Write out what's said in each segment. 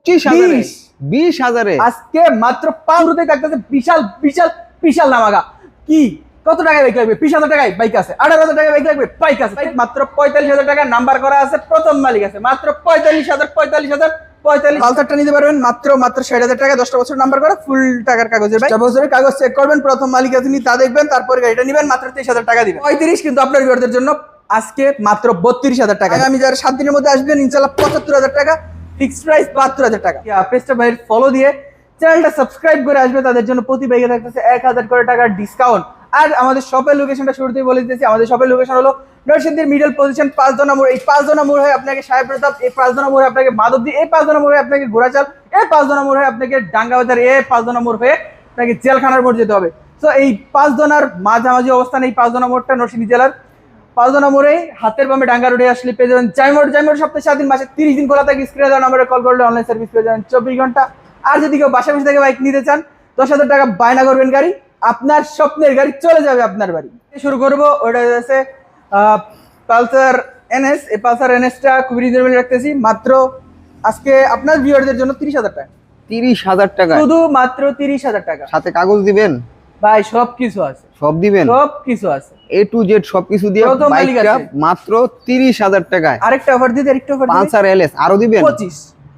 25,000 20,000 আজকে মাত্র 5 থাকতেছে বিশাল বিশাল বিশাল নামাগা। কি কত টাকায় বাইক লাগবে? 20,000 টাকায় বাইক আছে, 18,000 টাকায় বাইক লাগবে, বাইক আছে। মাত্র 45,000 টাকা নাম্বার করা আছে, প্রথম মালিক আছে মাত্র 45,000 পালসারটা নিতে পারবেন মাত্র 60,000 টাকা, 10টা বছর নাম্বার করা, ফুল টাকার কাগজের বাইক। বছরের কাগজ চেক করবেন, প্রথম মালিক আছে তা দেখবেন, তারপরে গাড়িটা নেবেন, মাত্র 23,000 টাকা দিবেন। 35 কিন্তু আপনার ভিউয়ারদের জন্য আজকে মাত্র 32,000 টাকা। আমি যারা 7 দিনের মধ্যে আসবেন ইনশাআল্লাহ 75,000 টাকা, ফিক্সড প্রাইস 72,000 টাকা। পেজটা ভাইয়ের ফলো দিয়ে চ্যানেলটা সাবস্ক্রাইব করে আসবে, তাদের জন্য প্রতি বাইকে থাকতেছে 1,000 করে টাকার ডিসকাউন্ট। আর আমাদের শপের লোকেশনটা শুরুতেই বলে দিতেছি, আমাদের শপের লোকেশন হলো নরসিংদীর মিডল পজিশন 5 মোড়। এই 5 মোড় হয়ে আপনাকে সাহেব প্রতাপ, এই 5 মোড় আপনাকে মাধবদী, এই 5 মোড় হয়ে আপনাকে ঘোড়াচাল, এই 5 মোড় হয়ে আপনাকে ডাঙ্গাবাজার, এই 5 মোড় হয়ে আপনাকে জেলখানার মোড় যেতে হবে। তো এই 5 মাঝামাঝি অবস্থান এই 5 মোড়টা নরসিংদী জেলার 5 মোড়ে হাতের বামে ডাঙ্গা রোডে আসলে পেয়ে যাবেন জাইমোড়। সপ্তাহে 7 দিন, মাসে 30 দিন খোলা থাকে। স্ক্রিনে দেওয়া নম্বরে কল করলে অনলাইন সার্ভিস পেয়ে যাবেন 24 ঘন্টা। আর যদি কেউ বাসা বসে থেকে বাইক নিতে চান 10,000 টাকা বায়না করবেন, গাড়ি আপনার স্বপ্নের গাড়ি চলে যাবে আপনার বাড়ি। শুরু করবো ওটা হচ্ছে পালসার এনএস। এই পালসার এনএসটা খুবই রিজনেবল রাখতেছি মাত্র আজকে আপনার ভিউয়ারদের জন্য 30,000 টাকা। 30,000 টাকা, শুধু মাত্র 30,000 টাকা। সাথে কাগজ দিবেন ভাই, সবকিছু আছে, সব দিবেন, সবকিছু আছে, A to Z সবকিছু দিয়ে বাইকটা মাত্র 30,000 টাকায়। আরেকটা অফার দিতে, আরেকটা অফার পালসার এলএস আরো দিবেন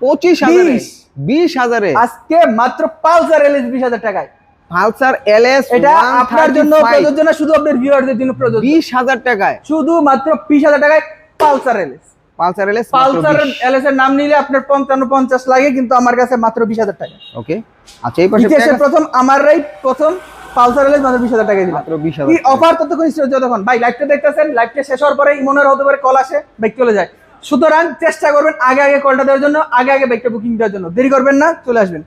25,000 20,000 আজকে মাত্র পালসার এলএস 20,000 টাকায়। পালসার এলএস এটা আপনার জন্য প্রযোজ্য না, শুধু আপনার ভিউয়ারদের জন্য প্রযোজ্য। 20,000 টাকায়, শুধু মাত্র 20,000 টাকায় পালসার এলএস। পালসার এলএস এর নাম নিলে আপনার 55-50 লাগে, কিন্তু আমার কাছে মাত্র 20,000 টাকা। ওকে, আচ্ছা এই পাশে ইতিহাসের প্রথম আমারই প্রথম পালসার এলএস মাত্র 20,000 টাকা দিলাম। মাত্র 20,000 কি অফার ততক্ষণ যতক্ষণ ভাই লাইভটা দেখতেছেন, লাইভটা শেষ হওয়ার পরে ইমনের হতে পারে কল আসে, বাইক চলে যায়। সুতরাং চেষ্টা করবেন আগে আগে কলটা দেওয়ার জন্য, আগে আগে বাইকটা বুকিং দেওয়ার জন্য, দেরি করবেন না, চলে আসবেন।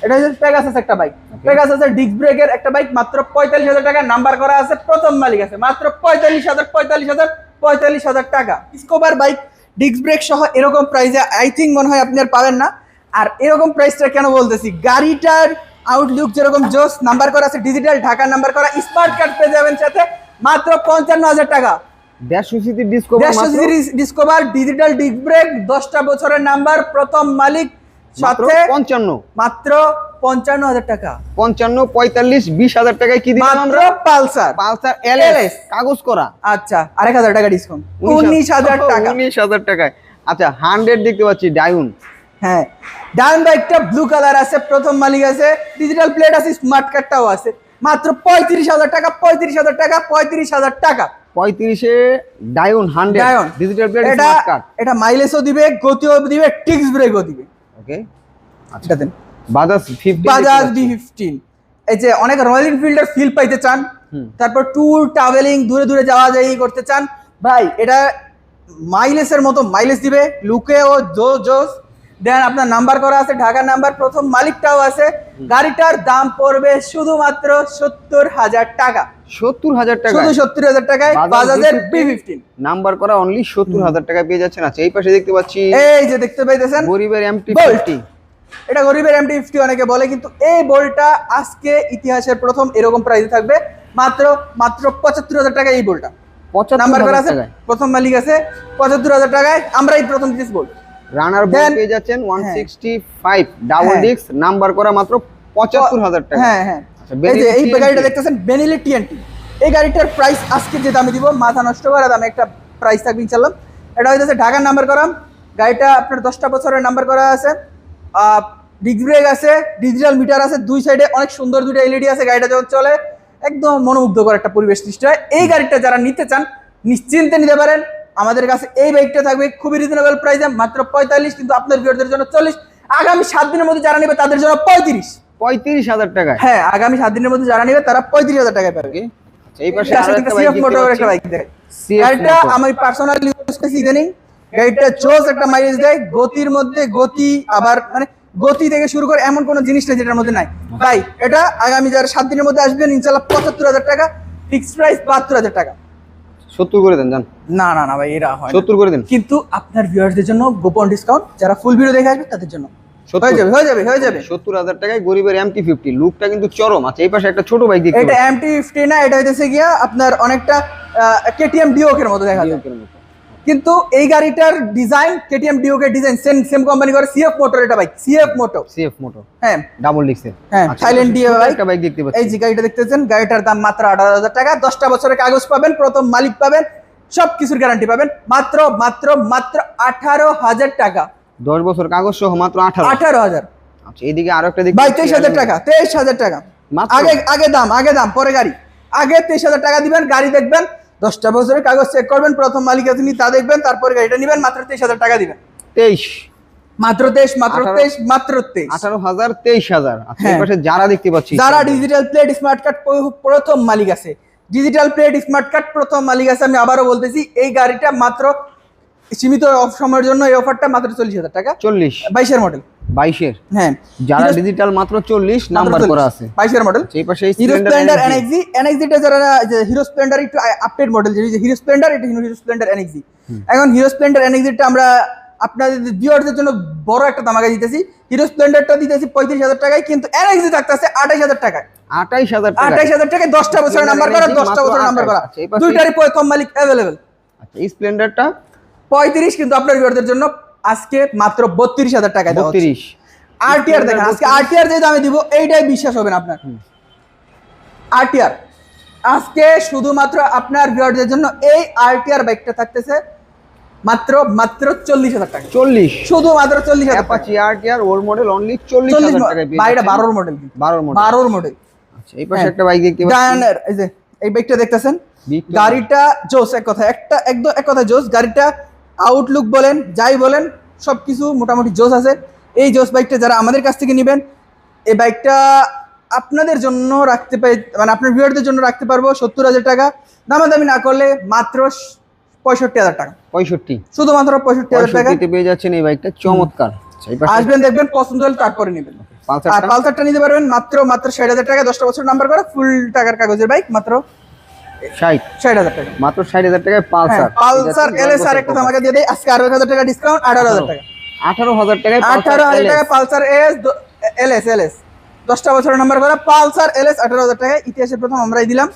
এটা হচ্ছে পেগাসাস একটা বাইক, পেগাসাসের ডিস্ক ব্রেকের একটা বাইক, মাত্র 45,000 টাকা নাম্বার করা আছে, প্রথম মালিক আছে মাত্র 45,000 টাকা। স্কোবার বাইক ডিস্ক ব্রেক সহ এরকম প্রাইসে আই থিঙ্ক মনে হয় আপনি আর পাবেন না। আর এরকম প্রাইসটা কেন বলতেছি, গাড়িটার আউটলুক যেরকম জোস, নাম্বার করা আছে ডিজিটাল, ঢাকা নাম্বার করা, স্মার্ট কার্ড পেয়ে যাবেন সাথে মাত্র 55,000 টাকা। 150 CC discover digital disc brake, 10টা বছরের নাম্বার, প্রথম মালিক, সাথে 55 মাত্র 55,000 টাকা। 55 45 20,000 টাকায় কি দিবেন মাত্র পালসার এলএস কাগজ করা। আচ্ছা, 1,000 টাকা ডিসকাউন্ট, 19,000 টাকা। 19,000 টাকায়। আচ্ছা 100 দেখতে পাচ্ছি ডায়ুন। হ্যাঁ, ডায়ুন বাইকটা ব্লু কালার আছে, প্রথম মালিক আছে, ডিজিটাল প্লেট আছে, স্মার্ট কার্ডটাও আছে, মাত্র 35,000 টাকা। 35,000 টাকা, 35,000 টাকা। 35-এ Dayun 100 digital plate smart card. এটা মাইলেজও দিবে, গতিও দিবে, ডিস্ক ব্রেকও দিবে। ওকে, আচ্ছা দেন বাজাজ B15। এই যে অনেক রয়্যাল এনফিল্ডের ফিল পাইতে চান, তারপর ট্যুর ট্রাভেলিং দূরে দূরে যাওয়া যাই করতে চান, ভাই এটা মাইলেজের মতো মাইলেজ দিবে, লুকে ও জোস দেন। আপনার নাম্বার করা আছে, ঢাকা নাম্বার, প্রথম মালিকটাও আছে। গাড়িটার দাম পড়বে শুধুমাত্র 70,000 টাকা। 70,000 টাকা, শুধু 70,000 টাকায় বাজাজের B15 নাম্বার করা অনলি 70,000 টাকা পেয়ে যাচ্ছেন। আচ্ছা এই পাশে দেখতে পাচ্ছি, এই যে দেখতে পাইতেছেন গরিবের MT-50। এটা গরিবের MT-50 অনেকে বলে, কিন্তু এই বোল্টটা আজকে ইতিহাসের প্রথম এরকম প্রাইসে থাকবে মাত্র 75,000 টাকা। এই বোল্টটা নাম্বার করা আছে, প্রথম মালিক আছে, 75,000 টাকায় আমরা এই প্রথম পিস বোল্ট। রানার বোল্ট পেয়ে যাচ্ছেন 165 ডাবল ডিস্ক, নাম্বার করা মাত্র 75,000 টাকা। হ্যাঁ হ্যাঁ, এই যে এই গাড়িটা দেখতেছেন বেনেলি TNT। এই গাড়িটার প্রাইস আজকে যে দামে দিব, মাথা নষ্ট করা দামে একটা প্রাইস থাকবে ইনশাআল্লাহ। এটা হইতেছে ঢাকার নাম্বার করা গাড়িটা, আপনার 10টা বছরের নাম্বার করা আছে, ডিস্ক ব্রেক আছে, ডিজিটাল মিটার আছে, দুই সাইডে অনেক সুন্দর দুটো LED আছে। গাড়িটা যখন চলে একদম মনোমুগ্ধকর একটা পরিবেশ সৃষ্টি হয়। এই গাড়িটা যারা নিতে চান নিশ্চিন্তে নিতে পারেন, আমাদের কাছে এই বাইকটা থাকবে খুবই রিজনেবল প্রাইসে মাত্র 45, কিন্তু আপনার ভিউয়ারদের জন্য 40। আগামী 7 দিনের মধ্যে যারা নেবে তাদের জন্য 35,000 টাকা। হ্যাঁ, আগামী 7 দিনের মধ্যে যারা নেবে তারা 35,000 টাকায় পাবে। এই পাশে আরেকটা CF মোটর একটা বাইক দেয়, গাড়িটা আমি পার্সোনালি ইউজ করছি ইদানিং। গাড়িটা জোস একটা মাইলেজ দেয়, গতির মধ্যে গতি, আবার মানে গতি থেকে শুরু করে এমন কোনো জিনিস নেই যেটার মধ্যে নাই। ভাই এটা আগামী যারা 7 দিনের মধ্যে আসবেন ইনশাআল্লাহ 75,000 টাকা, ফিক্সড প্রাইস 72,000 টাকা। 70 করে দেন জান। না না না ভাই, এরা হয় 70 করে দেন, কিন্তু আপনার ভিউয়ারদের জন্য গোপন ডিসকাউন্ট, যারা ফুল ভিডিও দেখে আসবে তাদের জন্য হয়ে যাবে 70,000 টাকায় গরিবের MT-50। লুকটা কিন্তু চরম। আচ্ছা এই পাশে একটা ছোট বাইক দেখতে, এটা MT-50 না, এটা হইতেছে গিয়া আপনার অনেকটা KTM ডিওকের মতো দেখা যায়। কিন্তু এই গাড়িটার ডিজাইন কেটিএম ডিউকের ডিজাইন সেম সেম কোম্পানি করে সিএফ মোটর, এটা bike CF motor, CF motor হ্যাঁ ডাবল ডিক্সের। হ্যাঁ থাইল্যান্ড ডিও বাইক। একটা বাইক দেখতে এই পাচ্ছি, যে গাড়িটা দেখতেছেন, গাড়িটার দাম মাত্র 18,000 টাকা। 10টা বছরের কাগজ পাবেন, প্রথম মালিক পাবেন, সব কিছুর গ্যারান্টি পাবেন, মাত্র মাত্র মাত্র 18,000 টাকা। 10 বছর কাগজ সহ মাত্র 18,000। আচ্ছা এইদিকে আরো একটা দেখতে ভাই পাচ্ছি, 23,000 টাকা, 23,000 টাকা। মাত্র? আগে দাম পরে গাড়ি। আগে 23,000 টাকা দিবেন, গাড়ি দেখবেন, 10টা বছরের কাগজ চেক করবেন, প্রথম মালিক আছে নি তা দেখবেন, তারপরে গাড়িটা নেবেন, মাত্র 23,000 টাকা দিবেন। 23 মাত্র 23, মাত্র 23, মাত্র 23। 18,000 23,000। আচ্ছা এই হ্যাঁ। পাশে যারা দেখতে পাচ্ছি, যারা ডিজিটাল প্লেট স্মার্ট কার্ড প্রথম মালিক আছে, ডিজিটাল প্লেট স্মার্ট কার্ড প্রথম মালিক আছে, আমি আবারও বলতেছি এই গাড়িটা মাত্র সীমিত সময়ের জন্য এই অফারটা মাত্র 40,000 টাকা। 40 22 এর মডেল, 22 এর, হ্যাঁ যারা ডিজিটাল মাত্র 40 নাম্বার করা আছে। 22 এর মডেল। এই পাশে হিরো স্প্লেন্ডার এনএক্সি, এনএক্সিটা যারা হিরো স্প্লেন্ডার একটু আপডেট মডেল, যে হিরো স্প্লেন্ডার, এটা হিরো স্প্লেন্ডার এনএক্সি। এখন হিরো স্প্লেন্ডার এনএক্সিটা আমরা আপনাদের ভিউয়ারদের জন্য বড় একটা দামাকা দিতেছি। হিরো স্প্লেন্ডারটা দিতেছি 35,000 টাকায়, কিন্তু এনএক্সি থাকতেছে 28,000 টাকায়। 28,000 টাকা। 28,000 টাকায় 10টা বছরের নাম্বার করা, 10টা বছরের নাম্বার করা, আচ্ছা, এই পাশে- দুইটারই প্রথম মালিক অ্যাভেলেবেল। আচ্ছা এই স্প্লেন্ডারটা 35, কিন্তু আপনার ভিউয়ারদের জন্য আজকে মাত্র 32,000 টাকায় দেওয়া হচ্ছে। 32। আরটিআর দেখেন, আজকে আরটিআর যে দামে দিব এইটাই বিশ্বাস হবে না আপনার। আরটিআর আজকে শুধুমাত্র আপনার ভিউয়ারদের জন্য এই আরটিআর বাইকটা থাকতেছে মাত্র মাত্র 40,000 টাকা। 40 শুধুমাত্র 40,000 টাকা। Apache RTR old model only 40,000 টাকায় পেয়ে বাইরে যাচ্ছেন। 12 মডেল, 12 মডেল। 12 মডেল। আচ্ছা এই পাশে হ্যাঁ। একটা বাইক দেখতে পাচ্ছি, ডায়ানের এই যে এই বাইকটা দেখতেছেন, Victor। গাড়িটা জোস, এক কথা এক কথা জোস। গাড়িটা আউটলুক বলেন, যাই বলেন, সবকিছু মোটামুটি জোস আছে। এই জোস বাইকটা যারা আমাদের কাছ থেকে নেবেন, এই বাইকটা আপনাদের জন্য রাখতে পারি, মানে আপনার ভিউয়ারদের জন্য রাখতে পারবো 70,000 টাকা। দামাদামি না করলে মাত্র 65,000 টাকা, 65 শুধুমাত্র 65,000 টাকা। 65 তে পেয়ে যাচ্ছেন এই বাইকটা, চমৎকার। আচ্ছা এই পাশে আসবেন, দেখবেন, পছন্দ হলে তারপরে নেবেন। আর পালসারটা পালসারটা নিতে পারবেন মাত্র মাত্র 60,000 টাকা। 10টা বছর নাম্বার করা, ফুল টাকার কাগজের বাইক, মাত্র 60 60,000 টাকা। মাত্র 60,000 টাকায় পালসার। পালসার এলএস আর একটা আমাকে দিয়ে দেয় আজকে, আরো 1,000 টাকা ডিসকাউন্ট, 18,000 টাকা। 18,000 টাকায় 18,000 টাকা পালসার এলএস 10টা বছরের নাম্বার করা পালসার এলএস 18,000 টাকা। ইতিহাসের প্রথম আমরাই দিলাম।